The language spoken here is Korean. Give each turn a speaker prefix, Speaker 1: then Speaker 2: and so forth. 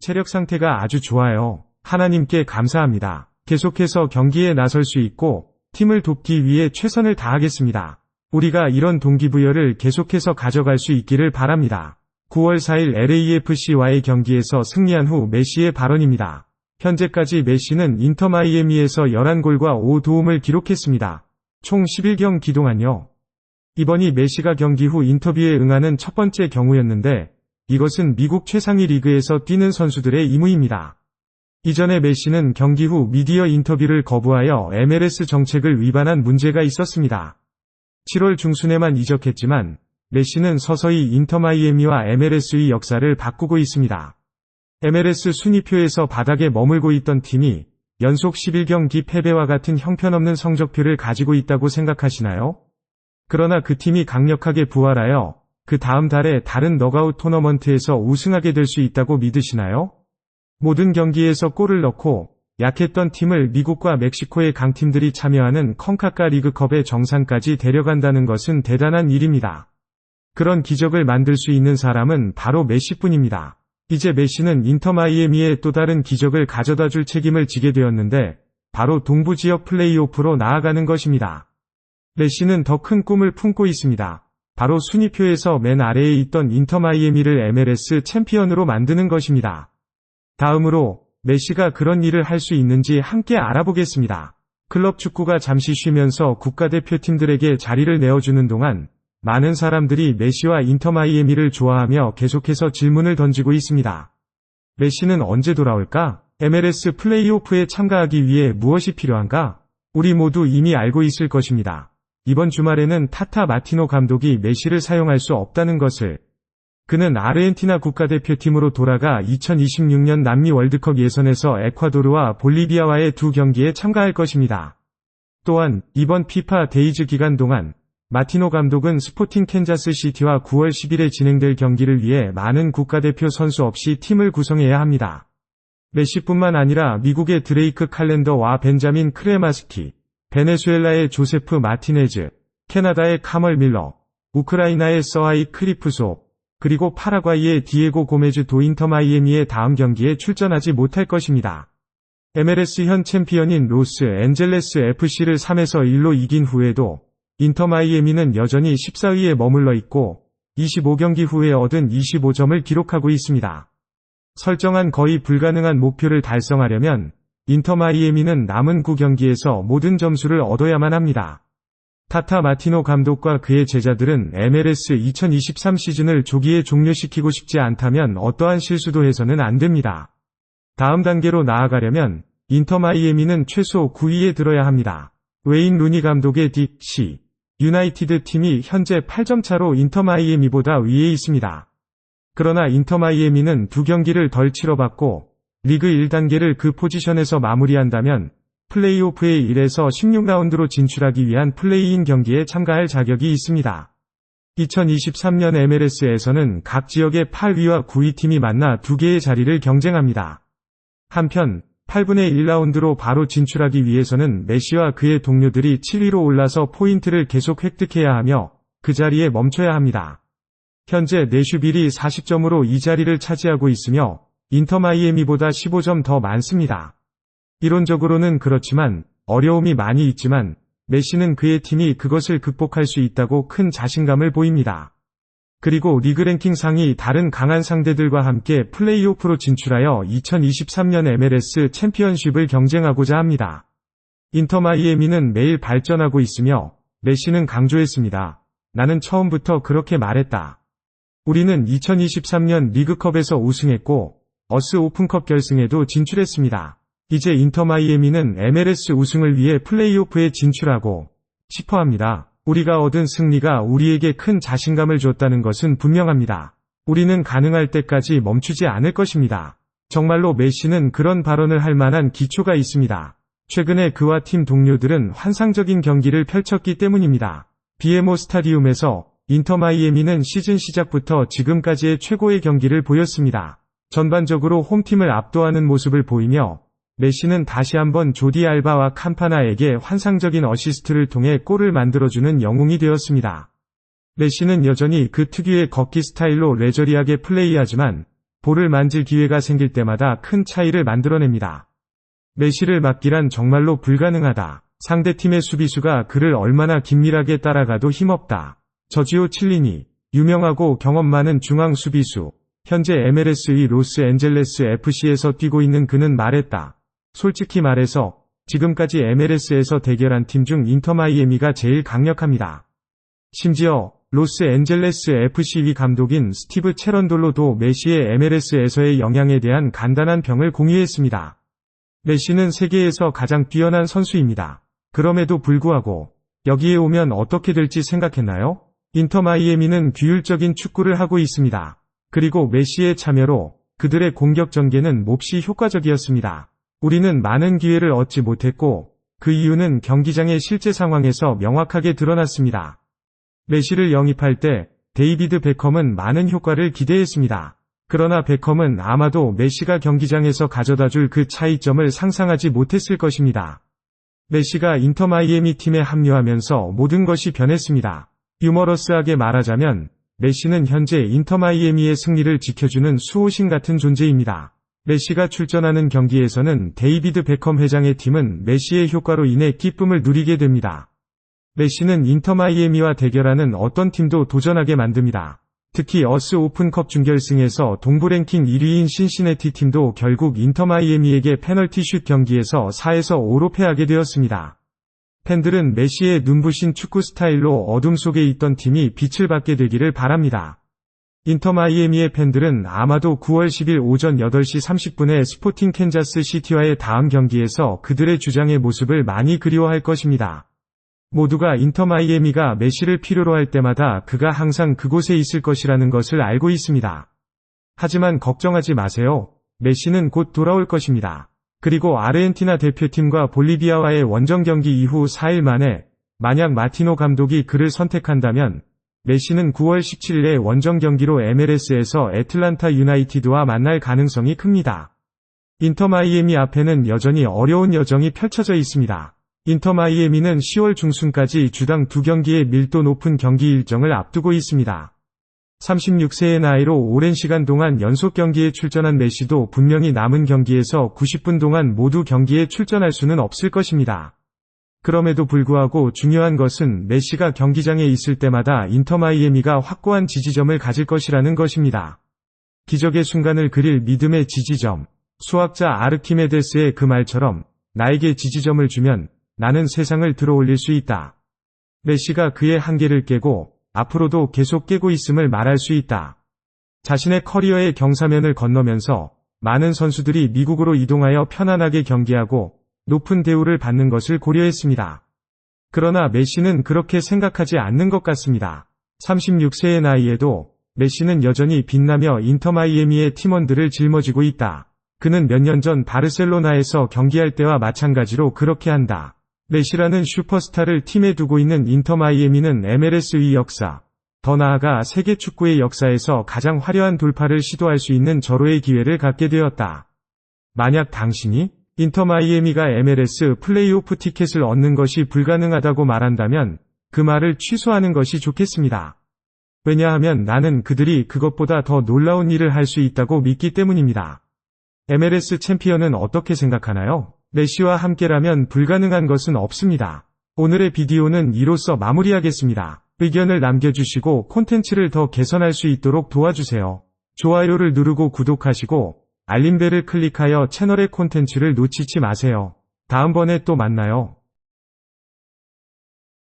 Speaker 1: 체력 상태가 아주 좋아요. 하나님께 감사합니다. 계속해서 경기에 나설 수 있고 팀을 돕기 위해 최선을 다하겠습니다. 우리가 이런 동기부여를 계속해서 가져갈 수 있기를 바랍니다. 9월 4일 LAFC와의 경기에서 승리한 후 메시의 발언입니다. 현재까지 메시는 인터 마이애미에서 11골과 5도움을 기록했습니다. 총 11경기 동안요. 이번이 메시가 경기 후 인터뷰에 응하는 첫 번째 경우였는데 이것은 미국 최상위 리그에서 뛰는 선수들의 임무입니다. 이전에 메시는 경기 후 미디어 인터뷰를 거부하여 MLS 정책을 위반한 문제가 있었습니다. 7월 중순에만 이적했지만 메시는 서서히 인터 마이애미와 MLS의 역사를 바꾸고 있습니다. MLS 순위표에서 바닥에 머물고 있던 팀이 연속 11경기 패배와 같은 형편없는 성적표를 가지고 있다고 생각하시나요? 그러나 그 팀이 강력하게 부활하여 그 다음 달에 다른 너가웃 토너먼트에서 우승하게 될 수 있다고 믿으시나요? 모든 경기에서 골을 넣고 약했던 팀을 미국과 멕시코의 강팀들이 참여하는 콩카카 리그컵의 정상까지 데려간다는 것은 대단한 일입니다. 그런 기적을 만들 수 있는 사람은 바로 메시뿐입니다. 이제 메시는 인터 마이애미에 또 다른 기적을 가져다 줄 책임을 지게 되었는데 바로 동부 지역 플레이오프로 나아가는 것입니다. 메시는 더 큰 꿈을 품고 있습니다. 바로 순위표에서 맨 아래에 있던 인터 마이애미를 MLS 챔피언으로 만드는 것입니다. 다음으로 메시가 그런 일을 할 수 있는지 함께 알아보겠습니다. 클럽 축구가 잠시 쉬면서 국가대표팀들에게 자리를 내어주는 동안 많은 사람들이 메시와 인터 마이애미를 좋아하며 계속해서 질문을 던지고 있습니다. 메시는 언제 돌아올까? MLS 플레이오프에 참가하기 위해 무엇이 필요한가? 우리 모두 이미 알고 있을 것입니다. 이번 주말에는 타타 마티노 감독이 메시를 사용할 수 없다는 것을. 그는 아르헨티나 국가대표팀으로 돌아가 2026년 남미 월드컵 예선에서 에콰도르와 볼리비아와의 두 경기에 참가할 것입니다. 또한 이번 피파 데이즈 기간 동안 마티노 감독은 스포팅 캔자스 시티와 9월 10일에 진행될 경기를 위해 많은 국가대표 선수 없이 팀을 구성해야 합니다. 메시뿐만 아니라 미국의 드레이크 칼렌더와 벤자민 크레마스키, 베네수엘라의 조세프 마티네즈, 캐나다의 카멀 밀러, 우크라이나의 서하이 크리프소, 그리고 파라과이의 디에고 고메즈도 인터 마이애미의 다음 경기에 출전하지 못할 것입니다. MLS 현 챔피언인 로스 앤젤레스 FC를 3에서 1로 이긴 후에도 인터 마이애미는 여전히 14위에 머물러 있고 25경기 후에 얻은 25점을 기록하고 있습니다. 설정한 거의 불가능한 목표를 달성하려면 인터 마이애미는 남은 9경기에서 모든 점수를 얻어야만 합니다. 타타 마티노 감독과 그의 제자들은 MLS 2023 시즌을 조기에 종료시키고 싶지 않다면 어떠한 실수도 해서는 안 됩니다. 다음 단계로 나아가려면 인터 마이애미는 최소 9위에 들어야 합니다. 웨인 루니 감독의 DC 유나이티드 팀이 현재 8점 차로 인터 마이애미보다 위에 있습니다. 그러나 인터 마이애미는 2경기를 덜 치러봤고 리그 1단계를 그 포지션에서 마무리한다면 플레이오프의 1에서 16라운드로 진출하기 위한 플레이인 경기에 참가할 자격이 있습니다. 2023년 MLS에서는 각 지역의 8위와 9위 팀이 만나 2개의 자리를 경쟁합니다. 한편 8분의 1라운드로 바로 진출하기 위해서는 메시와 그의 동료들이 7위로 올라서 포인트를 계속 획득해야 하며 그 자리에 멈춰야 합니다. 현재 내슈빌이 40점으로 이 자리를 차지하고 있으며 인터 마이애미보다 15점 더 많습니다. 이론적으로는 그렇지만 어려움이 많이 있지만 메시는 그의 팀이 그것을 극복할 수 있다고 큰 자신감을 보입니다. 그리고 리그 랭킹 상위 다른 강한 상대들과 함께 플레이오프로 진출하여 2023년 MLS 챔피언십을 경쟁하고자 합니다. 인터 마이애미는 매일 발전하고 있으며 메시는 강조했습니다. 나는 처음부터 그렇게 말했다. 우리는 2023년 리그컵에서 우승했고 어스 오픈컵 결승에도 진출했습니다. 이제 인터 마이애미는 MLS 우승을 위해 플레이오프에 진출하고 싶어 합니다. 우리가 얻은 승리가 우리에게 큰 자신감을 줬다는 것은 분명합니다. 우리는 가능할 때까지 멈추지 않을 것입니다. 정말로 메시는 그런 발언을 할 만한 기초가 있습니다. 최근에 그와 팀 동료들은 환상적인 경기를 펼쳤기 때문입니다. BMO 스타디움에서 인터 마이애미는 시즌 시작부터 지금까지의 최고의 경기를 보였습니다. 전반적으로 홈팀을 압도하는 모습을 보이며 메시는 다시 한번 조디 알바와 캄파나에게 환상적인 어시스트를 통해 골을 만들어주는 영웅이 되었습니다. 메시는 여전히 그 특유의 걷기 스타일로 레저리하게 플레이하지만 볼을 만질 기회가 생길 때마다 큰 차이를 만들어냅니다. 메시를 막기란 정말로 불가능하다. 상대팀의 수비수가 그를 얼마나 긴밀하게 따라가도 힘없다. 저지오 칠리니, 유명하고 경험 많은 중앙 수비수, 현재 MLS의 로스앤젤레스 FC에서 뛰고 있는 그는 말했다. 솔직히 말해서 지금까지 MLS에서 대결한 팀 중 인터 마이애미가 제일 강력합니다. 심지어 로스앤젤레스 FC 감독인 스티브 체런돌로도 메시의 MLS에서의 영향에 대한 간단한 평을 공유했습니다. 메시는 세계에서 가장 뛰어난 선수입니다. 그럼에도 불구하고 여기에 오면 어떻게 될지 생각했나요? 인터 마이애미는 규율적인 축구를 하고 있습니다. 그리고 메시의 참여로 그들의 공격 전개는 몹시 효과적이었습니다. 우리는 많은 기회를 얻지 못했고 그 이유는 경기장의 실제 상황에서 명확하게 드러났습니다. 메시를 영입할 때 데이비드 베컴은 많은 효과를 기대했습니다. 그러나 베컴은 아마도 메시가 경기장에서 가져다줄 그 차이점을 상상하지 못했을 것입니다. 메시가 인터 마이애미 팀에 합류하면서 모든 것이 변했습니다. 유머러스하게 말하자면 메시는 현재 인터 마이애미의 승리를 지켜주는 수호신 같은 존재입니다. 메시가 출전하는 경기에서는 데이비드 베컴 회장의 팀은 메시의 효과로 인해 기쁨을 누리게 됩니다. 메시는 인터 마이애미와 대결하는 어떤 팀도 도전하게 만듭니다. 특히 어스 오픈컵 준결승에서 동부 랭킹 1위인 신시내티 팀도 결국 인터 마이애미에게 페널티 슛 경기에서 4에서 5로 패하게 되었습니다. 팬들은 메시의 눈부신 축구 스타일로 어둠 속에 있던 팀이 빛을 받게 되기를 바랍니다. 인터 마이애미의 팬들은 아마도 9월 10일 오전 8시 30분에 스포팅 캔자스 시티와의 다음 경기에서 그들의 주장의 모습을 많이 그리워할 것입니다. 모두가 인터 마이애미가 메시를 필요로 할 때마다 그가 항상 그곳에 있을 것이라는 것을 알고 있습니다. 하지만 걱정하지 마세요. 메시는 곧 돌아올 것입니다. 그리고 아르헨티나 대표팀과 볼리비아와의 원정 경기 이후 4일 만에 만약 마티노 감독이 그를 선택한다면 메시는 9월 17일에 원정 경기로 MLS에서 애틀란타 유나이티드와 만날 가능성이 큽니다. 인터 마이애미 앞에는 여전히 어려운 여정이 펼쳐져 있습니다. 인터 마이애미는 10월 중순까지 주당 2경기의 밀도 높은 경기 일정을 앞두고 있습니다. 36세의 나이로 오랜 시간 동안 연속 경기에 출전한 메시도 분명히 남은 경기에서 90분 동안 모두 경기에 출전할 수는 없을 것입니다. 그럼에도 불구하고 중요한 것은 메시가 경기장에 있을 때마다 인터 마이애미가 확고한 지지점을 가질 것이라는 것입니다. 기적의 순간을 그릴 믿음의 지지점. 수학자 아르키메데스의 그 말처럼 나에게 지지점을 주면 나는 세상을 들어올릴 수 있다. 메시가 그의 한계를 깨고 앞으로도 계속 깨고 있음을 말할 수 있다. 자신의 커리어의 경사면을 건너면서 많은 선수들이 미국으로 이동하여 편안하게 경기하고 높은 대우를 받는 것을 고려했습니다. 그러나 메시는 그렇게 생각하지 않는 것 같습니다. 36세의 나이에도 메시는 여전히 빛나며 인터 마이애미의 팀원들을 짊어지고 있다. 그는 몇 년 전 바르셀로나에서 경기할 때와 마찬가지로 그렇게 한다. 메시라는 슈퍼스타를 팀에 두고 있는 인터 마이애미는 MLS의 역사, 더 나아가 세계 축구의 역사에서 가장 화려한 돌파를 시도할 수 있는 절호의 기회를 갖게 되었다. 만약 당신이 인터 마이애미가 MLS 플레이오프 티켓을 얻는 것이 불가능하다고 말한다면 그 말을 취소하는 것이 좋겠습니다. 왜냐하면 나는 그들이 그것보다 더 놀라운 일을 할 수 있다고 믿기 때문입니다. MLS 챔피언은 어떻게 생각하나요? 메시와 함께라면 불가능한 것은 없습니다. 오늘의 비디오는 이로써 마무리하겠습니다. 의견을 남겨주시고 콘텐츠를 더 개선할 수 있도록 도와주세요. 좋아요를 누르고 구독하시고 알림벨을 클릭하여 채널의 콘텐츠를 놓치지 마세요. 다음번에 또 만나요.